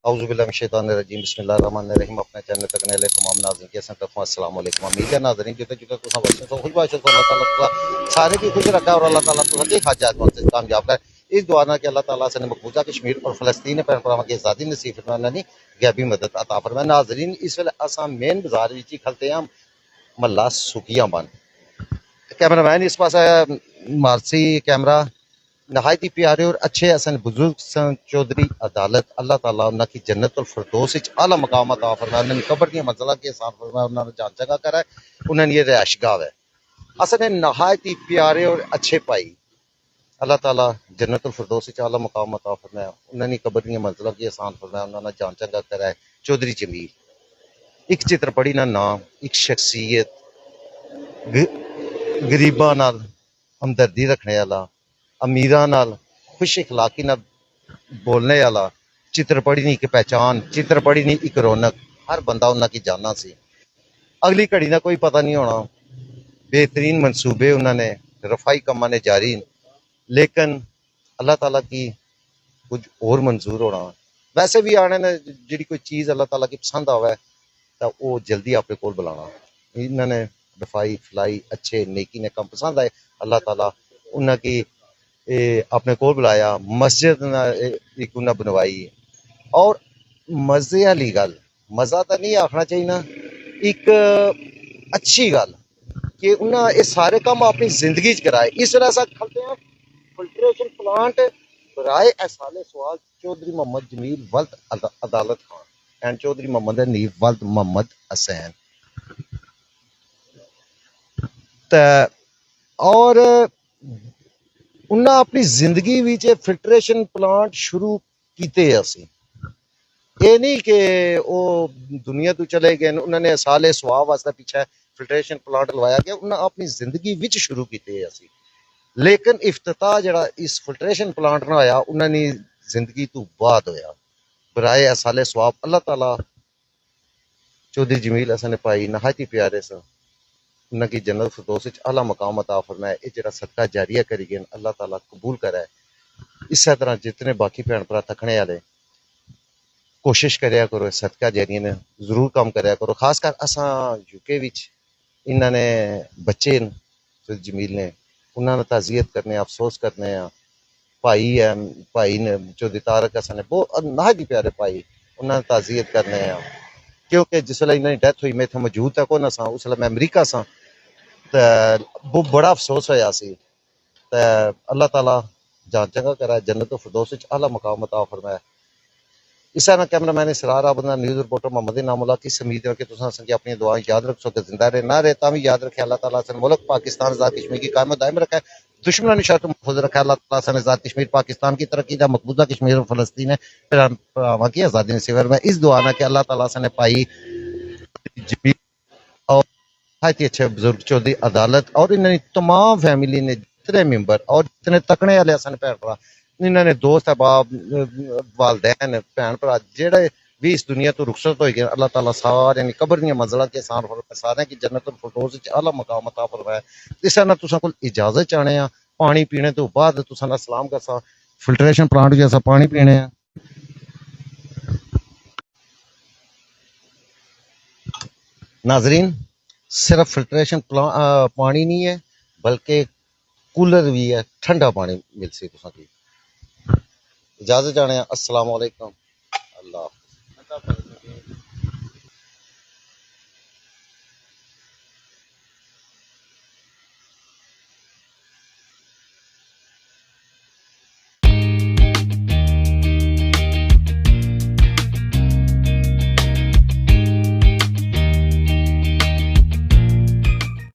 اعوذ باللہ من الشیطان الرجیم بسم اللہ الرحمن الرحیم اپنے چینل تک نئے تمام ناظرین کے طرف السلام علیکم امید ہے ناظرین جو تساں واسطے تو خوش باشد اللہ تعالیٰ سارے کی خوش رکھا اور اللہ تعالیٰ تو کی حاجات سے کامیاب کرے اس دعا کہ اللہ تعالیٰ سے مقبوضہ کشمیر اور فلسطین پر پرام کی آزادی نصیب فرمانا نہیں غیبی مدد عطا فرمائے ناظرین اس ویلے اساں مین بازار وچ کھلتے ہیں محلہ سکیاں بن کیمرہ مین اس پاس ہے مارسی کیمرہ نہایت ہی پیارے اور اچھے حسن بزرگ سن چودھری عدالت اللہ تعالیٰ انہاں کی جنت الفردوس وچ اعلیٰ مقام عطا فرمائے انہاں نے قبر دی منزلہ کے ساتھ فرمایا انہاں نے جان جگہ کرا ہے انہاں نے یہ رہائش گاہ ہے اصل نہایت ہی پیارے اور اچھے پائی اللہ تعالیٰ جنت الفردوس وچ اعلیٰ مقام عطا فرمایا انہاں نے قبر دی منزلہ کے آسان فرمایا انہاں نے جان جگہ کرا ہے چودھری جمیل ایک چتر پڑھی نہ نام ایک شخصیت غریباں نال ہمدردی رکھنے والا امیراں نال خوش اخلاقی نال بولنے والا چتر پڑھی نہیں ایک پہچان چتر پڑھی نہیں ایک رونق ہر بندہ انہاں کی جانا سی اگلی گھڑی کا کوئی پتہ نہیں ہونا بہترین منصوبے انہوں نے رفائی کما نے جاری لیکن اللہ تعالیٰ کی کچھ اور منظور ہونا ویسے بھی آنے نے جڑی کوئی چیز اللہ تعالیٰ کی پسند آوے تو وہ جلدی اپنے کول بلانا انہوں نے رفائی فلائی اچھے نیکی نے کم پسند آئے اللہ تعالیٰ انہوں کی اپنے کول بلایا مسجد ایک انہیں بنوائی اور مزے والی گل مزہ تو نہیں آخنا چاہیے نا ایک اچھی گل کہ انہیں یہ سارے کام اپنی زندگی کرائے اس طرح سے کھلتے ہیں فلٹریشن پلانٹ برائے احسال سوال چودھری محمد جمیل ولد عدالت خان اینڈ چودھری محمد حنیف ولد محمد حسین اور انہاں اپنی زندگی وچ فلٹریشن پلانٹ شروع کیتے اسی یہ نہیں کہ وہ دنیا تو چلے گئے انہوں نے سال سواب واسطے پیچھے فلٹریشن پلانٹ لوایا گیا انہاں اپنی زندگی وچ شروع کیتے اسی لیکن افتتاح جڑا اس فلٹریشن پلانٹ نہ ہویا انہاں نے زندگی تو بعد ہویا برائے احسال سواب اللہ تعالیٰ چودھری جمیل حسن پائی نہایت ہی پیارے سا انہاں کی جنت فردوس وچ اعلیٰ مقام عطا فرمائے یہ جڑا صدقہ جاریہ کری گئے اللہ تعالیٰ قبول کرے اسی طرح جتنے باقی بھین بھرا تکنے والے کوشش کریا کرو صدقہ جاریہ نے ضرور کام کریا کرو خاص کر اساں یو کے وچ انہاں نے بچے جمیل نے انہاں نے تعزیت کرنے افسوس کرنے بھائی ہے بھائی نے چودھری طارق حسن نے بہت نہایت ہی پیارے بھائی انہاں نے تعزیت کرنے کیونکہ جس ویلے انہاں دی ڈیتھ ہوئی میں اتنے موجود تھا کوئی نہ سا اس ویلے میں امریکہ سا وہ بڑا افسوس ہویا سی اللہ تعالیٰ جان چنگا کرا جنت الفردوس وچ اعلیٰ مقام عطا فرمایا اس طرح کیمرہ مین اسرار آبادہ نیوز رپورٹر محمد انعام اللہ کی امید ہے کہ تساں سنگی اپنی دعائیں یاد رکھ سو کہ زندہ رہے نہ رہے تاں بھی یاد رکھے اللہ تعالیٰ سے ملک پاکستان آزاد کشمیر کی قائم دائم رکھے دشمنوں نے شرط محفوظ رکھا اللہ تعالیٰ سے آزاد کشمیر پاکستان کی ترقی دا مقبوضہ کشمیر اور فلسطین ہے وہاں کی آزادی نصیب میں اس دعا نہ کہ اللہ تعالیٰ سے نے پائی جمیل اور بہت ہی اچھے بزرگ چودھری عدالت اور انہوں نے تمام فیملی نے جتنے ممبر اور جتنے تکنے والے سن بھن بھرا انہوں نے دوست احباب والدین بھن بھرا جڑے بھی اس دنیا تو رخصت ہوئے گئے اللہ تعالیٰ سارے یعنی قبر دی منزلہ کے آسان فرمائے سارے کی جنت الفردوس وچ اعلیٰ مقام عطا فرمائے اس طرح تساں کول اجازت چاہنے ہیں پانی پینے تو بعد تساں سلام کرسا فلٹریشن پلانٹ جیسا پانی پینے ہیں ناظرین صرف فلٹریشن پانی نہیں ہے بلکہ کولر بھی ہے ٹھنڈا پانی مل سی تساں کی اجازت چاہنے ہیں السلام علیکم